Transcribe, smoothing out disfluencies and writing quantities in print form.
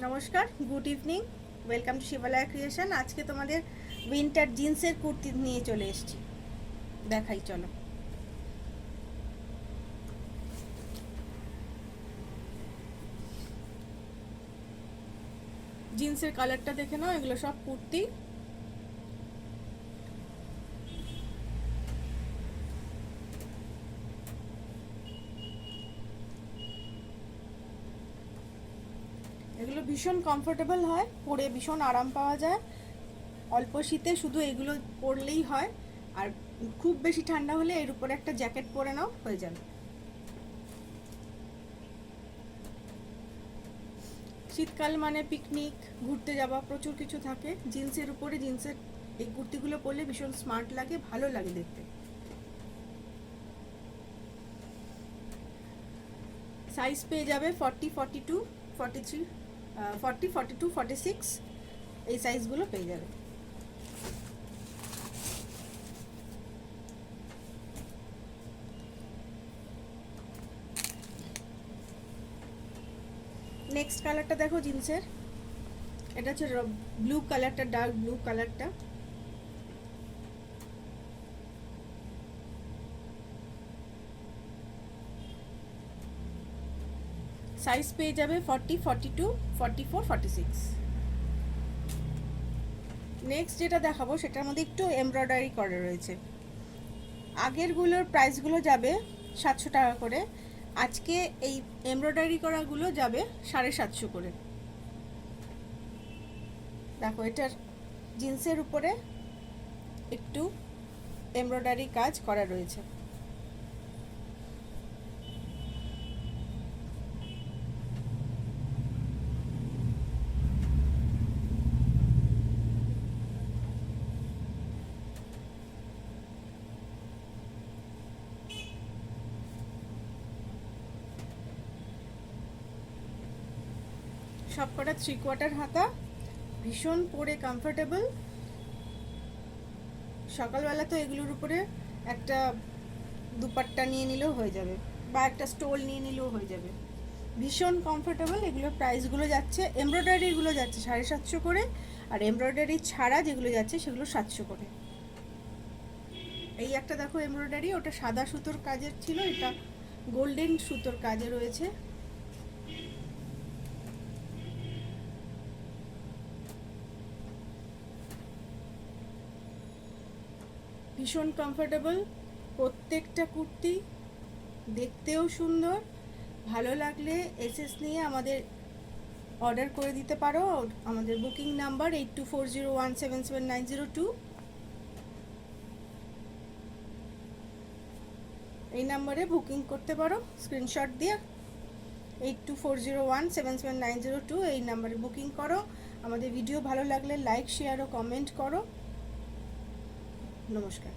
নমস্কার, good evening, welcome to Shivalaya creation. আজকে তোমাদের উইন্টার জিন্সের কুর্তি নিয়ে চলে এসেছি, দেখাই চলো। জিন্সের কালারটা দেখে নাও, এগুলো সব কুর্তি। এগুলো ভীষণ কমফোর্টেবল হয়, পরে ভীষণ আরাম পাওয়া যায়। অল্প শীতে শুধু এগুলো পরলেই হয়, আর খুব বেশি ঠান্ডা হলে এর উপরে একটা জ্যাকেট পরে নাও, হয়ে যাবে। শীতকাল মানে পিকনিক, ঘুরতে যাওয়া, প্রচুর কিছু থাকে। জিন্সের উপরে জিন্সের এই কুর্তিগুলো পরলে ভীষণ স্মার্ট লাগে, ভালো লাগে দেখতে। সাইজ পেয়ে যাবে 40, 42, 43, 40, 42, 46, এই সাইজগুলো পেয়ে যাবে। নেক্সট কালারটা দেখো জিন্সের, এটা হচ্ছে ব্লু কালারটা, ডার্ক ব্লু কালারটা। সাইজ পেয়ে যাবে 40, 42, 44, 46। নেক্সট যেটা দেখাবো সেটার মধ্যে একটু এমব্রয়ডারি করা রয়েছে। আগেরগুলোর প্রাইসগুলো যাবে 700 টাকা করে, আজকে এই এমব্রয়ডারি করাগুলো যাবে 750 করে। দেখো, এটার জিন্সের উপরে একটু এমব্রয়ডারি কাজ করা রয়েছে। সবকটা 3/4 হাতা, ভীষণ পরে কমফোর্টেবল। সকালবেলা তো এগুলোর উপরে একটা দুপাট্টা নিয়ে নিলেও হয়ে যাবে, বা একটা স্টোল নিয়ে নিলেও হয়ে যাবে। ভীষণ কমফোর্টেবল। এগুলোর প্রাইসগুলো যাচ্ছে, এমব্রয়ডারিগুলো যাচ্ছে 750 করে, আর এমব্রয়ডারি ছাড়া যেগুলো যাচ্ছে সেগুলো 700 করে। এই একটা দেখো এমব্রয়ডারি, ওটা সাদা সুতোর কাজের ছিল, এটা গোল্ডেন সুতোর কাজে রয়েছে। ভীষণ কমফোর্টেবল, প্রত্যেকটা কুর্তি দেখতেও সুন্দর। ভালো লাগলে এসএস নিয়ে আমাদের অর্ডার করে দিতে পারো। আমাদের বুকিং নাম্বার 8240177902, এই নাম্বারে বুকিং করতে পারো স্ক্রিনশট দিয়ে। 8240177902 এই নাম্বারে বুকিং করো। আমাদের ভিডিও ভালো লাগলে লাইক, শেয়ার ও কমেন্ট করো। নমস্কার।